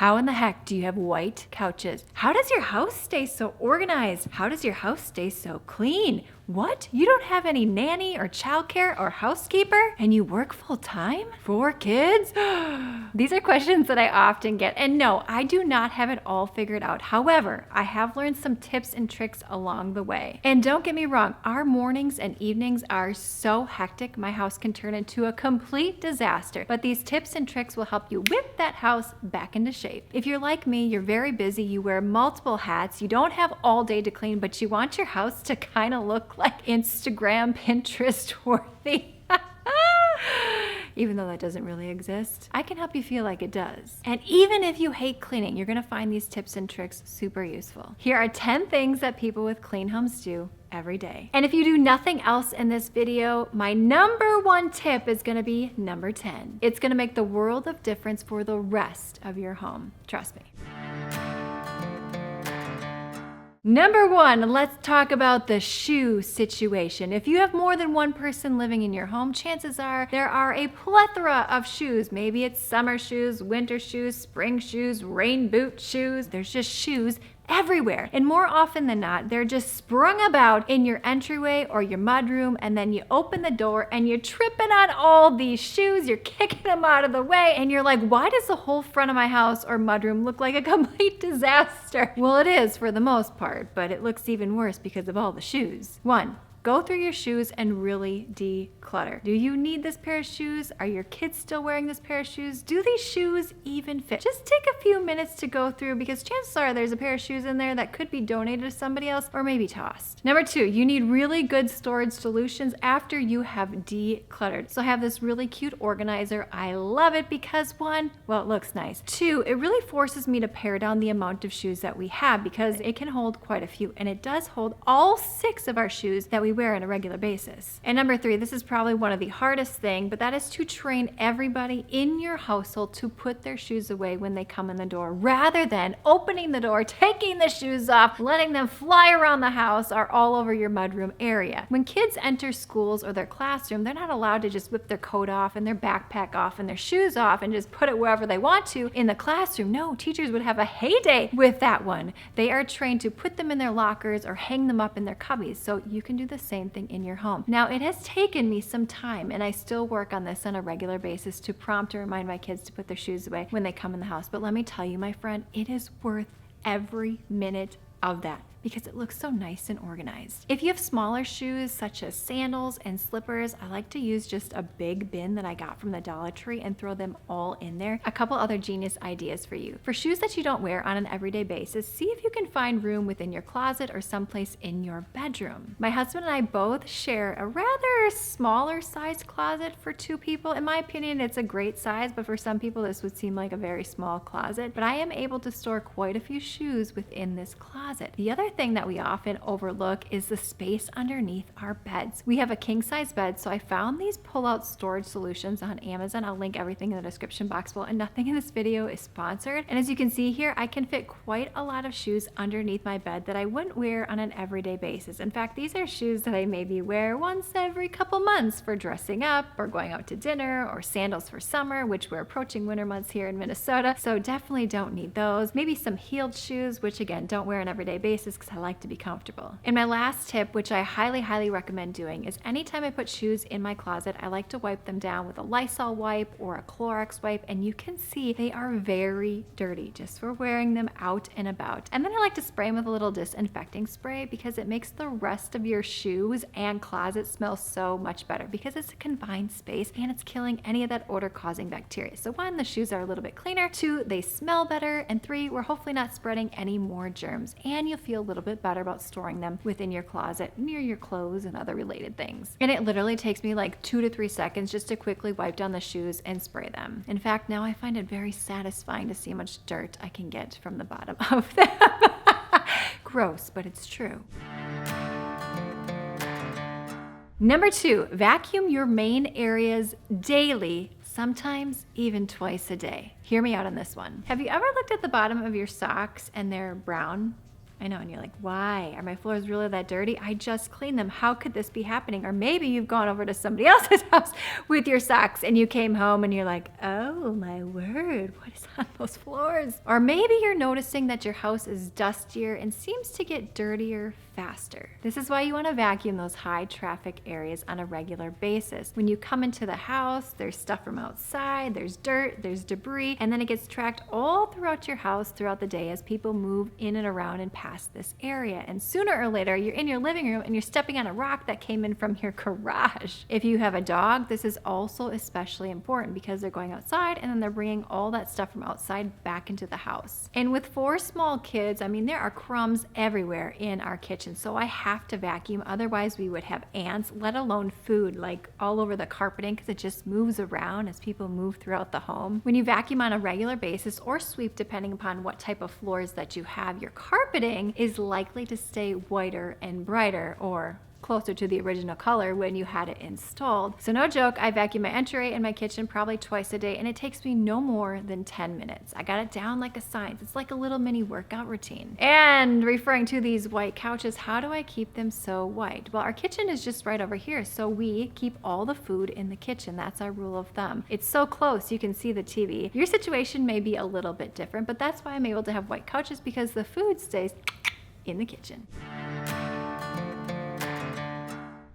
How in the heck do you have white couches? How does your house stay so organized? How does your house stay so clean? What? You don't have any nanny or childcare or housekeeper? And you work full time? 4 kids? These are questions that I often get. And no, I do not have it all figured out. However, I have learned some tips and tricks along the way. And don't get me wrong, our mornings and evenings are so hectic, my house can turn into a complete disaster. But these tips and tricks will help you whip that house back into shape. If you're like me, you're very busy, you wear multiple hats, you don't have all day to clean, but you want your house to kind of look like Instagram, Pinterest worthy. Even though that doesn't really exist, I can help you feel like it does. And even if you hate cleaning, you're gonna find these tips and tricks super useful. Here are 10 things that people with clean homes do every day. And if you do nothing else in this video, my number 1 tip is gonna be number 10. It's gonna make the world of difference for the rest of your home. Trust me. Number 1, let's talk about the shoe situation. If you have more than one person living in your home, chances are there are a plethora of shoes. Maybe it's summer shoes, winter shoes, spring shoes, rain boot shoes. There's just shoes everywhere. And more often than not, they're just sprung about in your entryway or your mudroom, and then you open the door and you're tripping on all these shoes, you're kicking them out of the way, and you're like, why does the whole front of my house or mudroom look like a complete disaster? Well, it is for the most part, but it looks even worse because of all the shoes. 1, go through your shoes and really declutter. Do you need this pair of shoes? Are your kids still wearing this pair of shoes? Do these shoes even fit? Just take a few minutes to go through, because chances are there's a pair of shoes in there that could be donated to somebody else or maybe tossed. Number 2, you need really good storage solutions after you have decluttered. So I have this really cute organizer. I love it because 1, well, it looks nice. 2, it really forces me to pare down the amount of shoes that we have because it can hold quite a few, and it does hold all 6 of our shoes that we wear on a regular basis. And number 3, this is probably one of the hardest things, but that is to train everybody in your household to put their shoes away when they come in the door, rather than opening the door, taking the shoes off, letting them fly around the house or all over your mudroom area. When kids enter schools or their classroom, they're not allowed to just whip their coat off and their backpack off and their shoes off and just put it wherever they want to in the classroom. No, teachers would have a heyday with that one. They are trained to put them in their lockers or hang them up in their cubbies, so you can do the same thing in your home. Now, it has taken me some time, and I still work on this on a regular basis to prompt and remind my kids to put their shoes away when they come in the house. But let me tell you, my friend, it is worth every minute of that, because it looks so nice and organized. If you have smaller shoes such as sandals and slippers, I like to use just a big bin that I got from the Dollar Tree and throw them all in there. A couple other genius ideas for you. For shoes that you don't wear on an everyday basis, see if you can find room within your closet or someplace in your bedroom. My husband and I both share a rather smaller size closet for 2 people. In my opinion, it's a great size, but for some people this would seem like a very small closet. But I am able to store quite a few shoes within this closet. The other thing that we often overlook is the space underneath our beds. We have a king size bed, so I found these pull-out storage solutions on Amazon. I'll link everything in the description box below, and nothing in this video is sponsored. And as you can see here, I can fit quite a lot of shoes underneath my bed that I wouldn't wear on an everyday basis. In fact, these are shoes that I maybe wear once every couple months for dressing up or going out to dinner, or sandals for summer, which we're approaching winter months here in Minnesota, so definitely don't need those. Maybe some heeled shoes, which again, don't wear on an everyday basis because I like to be comfortable. And my last tip, which I highly recommend doing, is anytime I put shoes in my closet, I like to wipe them down with a Lysol wipe or a Clorox wipe, and you can see they are very dirty just for wearing them out and about. And then I like to spray them with a little disinfecting spray, because it makes the rest of your shoes and closet smell so much better, because it's a confined space and it's killing any of that odor causing bacteria. So 1, the shoes are a little bit cleaner, 2, they smell better, and 3, we're hopefully not spreading any more germs, and you'll feel a little bit better about storing them within your closet near your clothes and other related things. And it literally takes me like 2 to 3 seconds just to quickly wipe down the shoes and spray them. In fact, now I find it very satisfying to see how much dirt I can get from the bottom of them. Gross, but it's true. Number 2, vacuum your main areas daily, sometimes even twice a day. Hear me out on this one. Have you ever looked at the bottom of your socks and they're brown? I know, and you're like, why? Are my floors really that dirty? I just cleaned them. How could this be happening? Or maybe you've gone over to somebody else's house with your socks and you came home and you're like, oh my word, what is on those floors? Or maybe you're noticing that your house is dustier and seems to get dirtier faster. This is why you want to vacuum those high traffic areas on a regular basis. When you come into the house, there's stuff from outside, there's dirt, there's debris, and then it gets tracked all throughout your house throughout the day as people move in and around and past this area. And sooner or later, you're in your living room and you're stepping on a rock that came in from your garage. If you have a dog, this is also especially important because they're going outside and then they're bringing all that stuff from outside back into the house. And with 4 small kids, I mean, there are crumbs everywhere in our kitchen. So I have to vacuum, otherwise we would have ants, let alone food, like all over the carpeting, because it just moves around as people move throughout the home. When you vacuum on a regular basis or sweep, depending upon what type of floors that you have, your carpeting is likely to stay whiter and brighter, or closer to the original color when you had it installed. So no joke, I vacuum my entry and my kitchen probably twice a day, and it takes me no more than 10 minutes. I got it down like a science. It's like a little mini workout routine. And referring to these white couches, how do I keep them so white? Well, our kitchen is just right over here, so we keep all the food in the kitchen. That's our rule of thumb. It's so close, you can see the TV. Your situation may be a little bit different, but that's why I'm able to have white couches, because the food stays in the kitchen.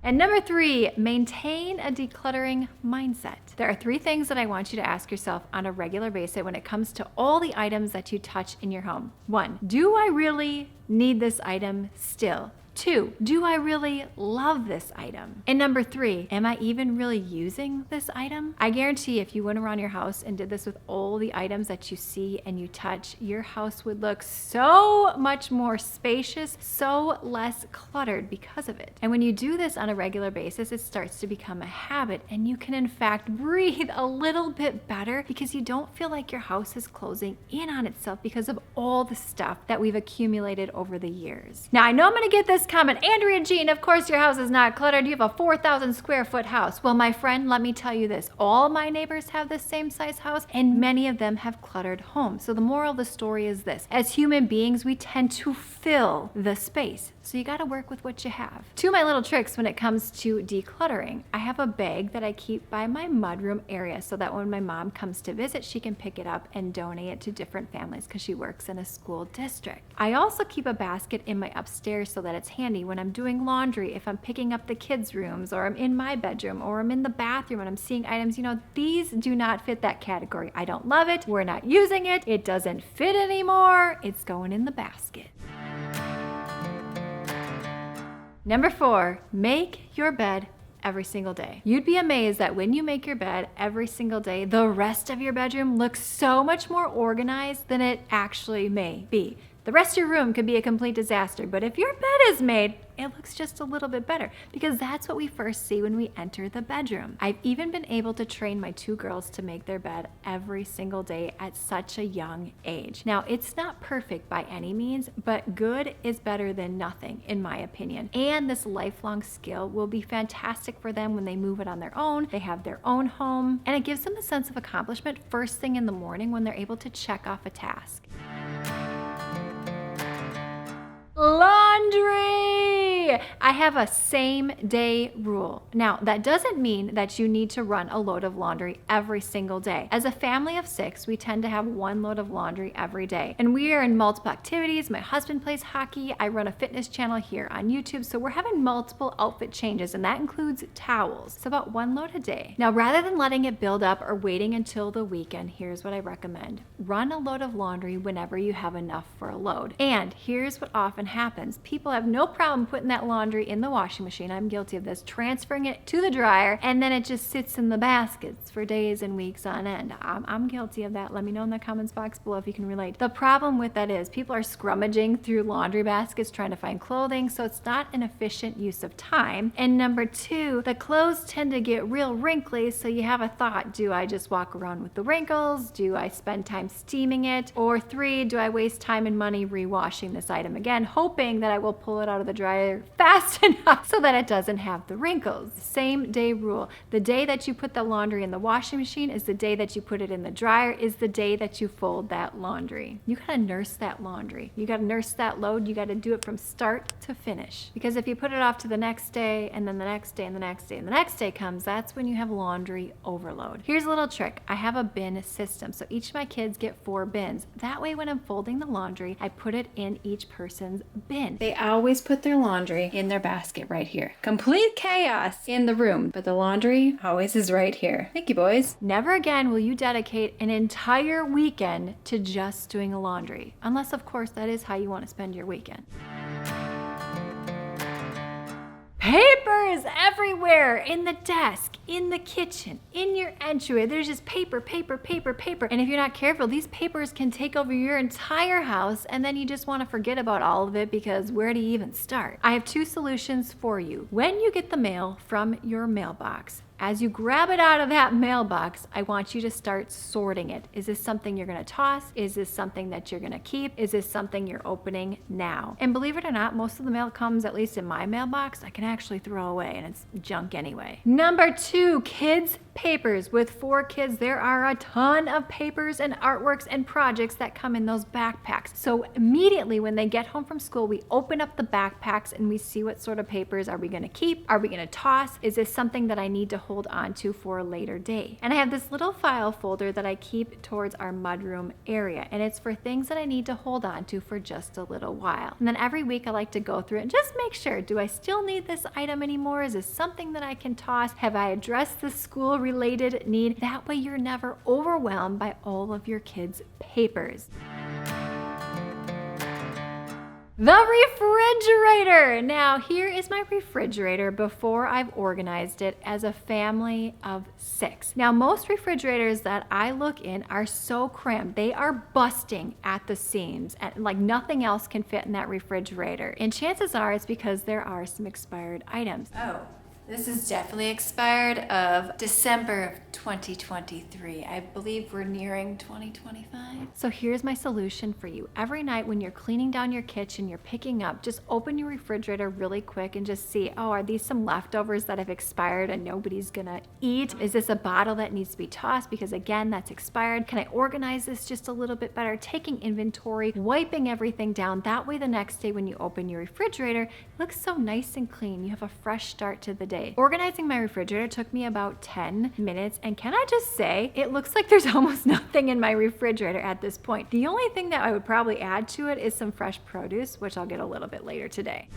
And number 3, maintain a decluttering mindset. There are 3 things that I want you to ask yourself on a regular basis when it comes to all the items that you touch in your home. 1, do I really need this item still? 2, do I really love this item? And number 3, am I even really using this item? I guarantee if you went around your house and did this with all the items that you see and you touch, your house would look so much more spacious, so less cluttered because of it. And when you do this on a regular basis, it starts to become a habit, and you can in fact breathe a little bit better because you don't feel like your house is closing in on itself because of all the stuff that we've accumulated over the years. Now, I know I'm gonna get this comment, Andrea Jean, of course your house is not cluttered. You have a 4,000 square foot house. Well, my friend, let me tell you this. All my neighbors have the same size house, and many of them have cluttered homes. So the moral of the story is this. As human beings, we tend to fill the space. So you gotta work with what you have. 2 of my little tricks when it comes to decluttering. I have a bag that I keep by my mudroom area so that when my mom comes to visit, she can pick it up and donate it to different families because she works in a school district. I also keep a basket in my upstairs so that it's handy when I'm doing laundry, if I'm picking up the kids' rooms, or I'm in my bedroom, or I'm in the bathroom and I'm seeing items, you know, these do not fit that category. I don't love it. We're not using it. It doesn't fit anymore. It's going in the basket. Number 4, make your bed every single day. You'd be amazed that when you make your bed every single day, the rest of your bedroom looks so much more organized than it actually may be. The rest of your room could be a complete disaster, but if your bed is made, it looks just a little bit better because that's what we first see when we enter the bedroom. I've even been able to train my 2 girls to make their bed every single day at such a young age. Now, it's not perfect by any means, but good is better than nothing, in my opinion. And this lifelong skill will be fantastic for them when they move it on their own, they have their own home, and it gives them a sense of accomplishment first thing in the morning when they're able to check off a task. Laundry! I have a same day rule. Now, that doesn't mean that you need to run a load of laundry every single day. As a family of 6, we tend to have 1 load of laundry every day. And we are in multiple activities. My husband plays hockey. I run a fitness channel here on YouTube. So we're having multiple outfit changes, and that includes towels. So about 1 load a day. Now, rather than letting it build up or waiting until the weekend, here's what I recommend. Run a load of laundry whenever you have enough for a load. And here's what often happens. People have no problem putting that laundry in the washing machine. I'm guilty of this. Transferring it to the dryer, and then it just sits in the baskets for days and weeks on end. I'm guilty of that. Let me know in the comments box below if you can relate. The problem with that is people are scrummaging through laundry baskets trying to find clothing, so it's not an efficient use of time. And number 2, the clothes tend to get real wrinkly, so you have a thought. Do I just walk around with the wrinkles? Do I spend time steaming it? Or 3, do I waste time and money rewashing this item again, hoping that I will pull it out of the dryer fast enough so that it doesn't have the wrinkles. Same day rule. The day that you put the laundry in the washing machine is the day that you put it in the dryer, is the day that you fold that laundry. You gotta nurse that laundry. You gotta nurse that load. You gotta do it from start to finish. Because if you put it off to the next day, and then the next day, and the next day, and the next day comes, that's when you have laundry overload. Here's a little trick. I have a bin system, so each of my kids get 4 bins. That way when I'm folding the laundry, I put it in each person's bin. They always put their laundry in their basket right here. Complete chaos in the room, but the laundry always is right here. Thank you, boys. Never again will you dedicate an entire weekend to just doing a laundry, unless of course that is how you want to spend your weekend. Papers everywhere, in the desk, in the kitchen, in your entryway. There's just paper, paper, paper, paper. And if you're not careful, these papers can take over your entire house, and then you just want to forget about all of it because where do you even start? I have 2 solutions for you. When you get the mail from your mailbox, as you grab it out of that mailbox, I want you to start sorting it. Is this something you're gonna toss? Is this something that you're gonna keep? Is this something you're opening now? And believe it or not, most of the mail comes, at least in my mailbox, I can actually throw away, and it's junk anyway. Number 2, kids' papers. With 4 kids, there are a ton of papers and artworks and projects that come in those backpacks. So immediately when they get home from school, we open up the backpacks and we see what sort of papers are we gonna keep? Are we gonna toss? Is this something that I need to hold on to for a later day? And I have this little file folder that I keep towards our mudroom area, and it's for things that I need to hold on to for just a little while. And then every week I like to go through it and just make sure, do I still need this item anymore? Is this something that I can toss? Have I addressed the school related need? That way you're never overwhelmed by all of your kids' papers. The refrigerator. Now here is my refrigerator before I've organized it as a family of 6. Now most refrigerators that I look in are so cramped. They are busting at the seams, and like nothing else can fit in that refrigerator. And chances are it's because there are some expired items. Oh, this is definitely expired of December of 2023. I believe we're nearing 2025. So here's my solution for you. Every night when you're cleaning down your kitchen, you're picking up, just open your refrigerator really quick and just see, oh, are these some leftovers that have expired and nobody's gonna eat? Is this a bottle that needs to be tossed because again, that's expired? Can I organize this just a little bit better? Taking inventory, wiping everything down. That way the next day when you open your refrigerator, it looks so nice and clean. You have a fresh start to the day. Organizing my refrigerator took me about 10 minutes, and can I just say, it looks like there's almost nothing in my refrigerator at this point. The only thing that I would probably add to it is some fresh produce, which I'll get a little bit later today.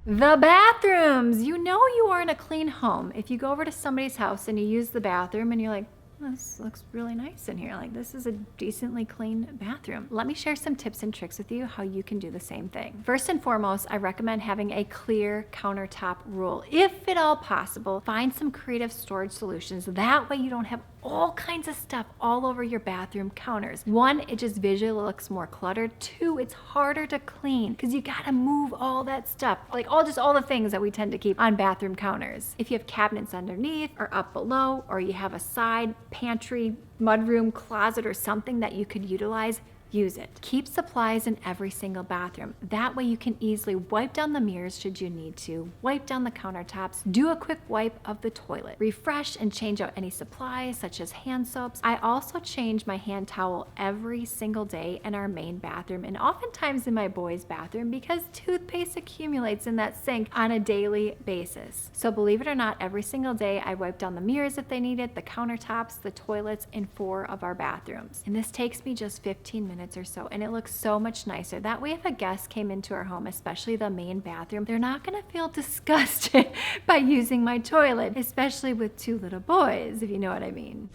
The bathrooms. You know you are in a clean home if you go over to somebody's house and you use the bathroom and you're like, this looks really nice in here. Like, this is a decently clean bathroom. Let me share some tips and tricks with you how you can do the same thing. First and foremost, I recommend having a clear countertop rule. If at all possible, find some creative storage solutions. That way you don't have all kinds of stuff all over your bathroom counters. 1, it just visually looks more cluttered. 2, it's harder to clean because you gotta move all that stuff, like all the things that we tend to keep on bathroom counters. If you have cabinets underneath or up below, or you have a side pantry, mudroom, closet, or something that you could utilize, use it. Keep supplies in every single bathroom. That way you can easily wipe down the mirrors should you need to, wipe down the countertops, do a quick wipe of the toilet, refresh and change out any supplies such as hand soaps. I also change my hand towel every single day in our main bathroom and oftentimes in my boys' bathroom because toothpaste accumulates in that sink on a daily basis. So believe it or not, every single day I wipe down the mirrors if they need it, the countertops, the toilets in 4 of our bathrooms. And this takes me just 15 minutes or so, and it looks so much nicer. That way if a guest came into our home, especially the main bathroom, they're not gonna feel disgusted by using my toilet, especially with 2 little boys, if you know what I mean.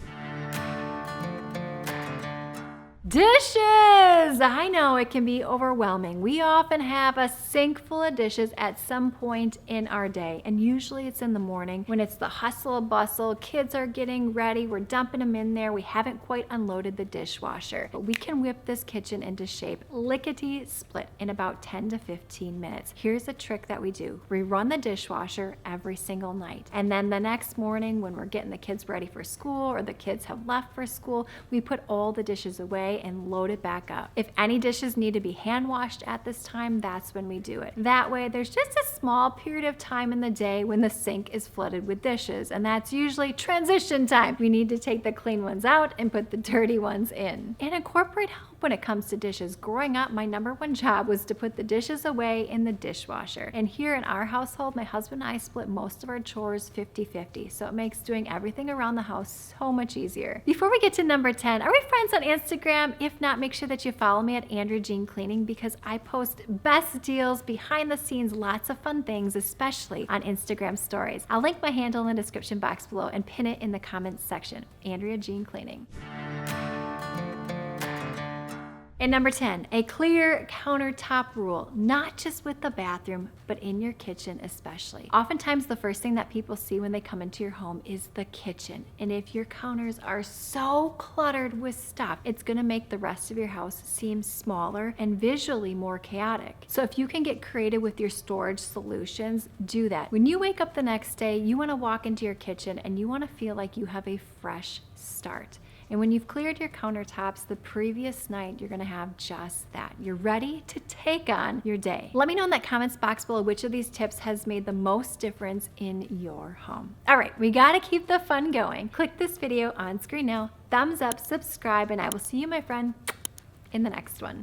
Dishes! I know it can be overwhelming. We often have a sink full of dishes at some point in our day, and usually it's in the morning when it's the hustle bustle, kids are getting ready, we're dumping them in there, we haven't quite unloaded the dishwasher. But we can whip this kitchen into shape lickety split in about 10 to 15 minutes. Here's a trick that we do. We run the dishwasher every single night, and then the next morning when we're getting the kids ready for school or the kids have left for school, we put all the dishes away away and load it back up. If any dishes need to be hand washed at this time, that's when we do it. That way, there's just a small period of time in the day when the sink is flooded with dishes, and that's usually transition time. We need to take the clean ones out and put the dirty ones in. And incorporate help when it comes to dishes. Growing up, my #1 job was to put the dishes away in the dishwasher. And here in our household, my husband and I split most of our chores 50-50, so it makes doing everything around the house so much easier. Before we get to number 10, are we friends on Instagram? If not, make sure that you follow me at Andrea Jean Cleaning, because I post best deals, behind the scenes, lots of fun things, especially on Instagram stories. I'll link my handle in the description box below and pin it in the comments section. Andrea Jean Cleaning. And number 10, a clear countertop rule, not just with the bathroom, but in your kitchen especially. Oftentimes the first thing that people see when they come into your home is the kitchen. And if your counters are so cluttered with stuff, it's gonna make the rest of your house seem smaller and visually more chaotic. So if you can get creative with your storage solutions, do that. When you wake up the next day, you wanna walk into your kitchen and you wanna feel like you have a fresh start. And when you've cleared your countertops the previous night, you're gonna have just that. You're ready to take on your day. Let me know in that comments box below which of these tips has made the most difference in your home. All right, we gotta keep the fun going. Click this video on screen now, thumbs up, subscribe, and I will see you, my friend, in the next one.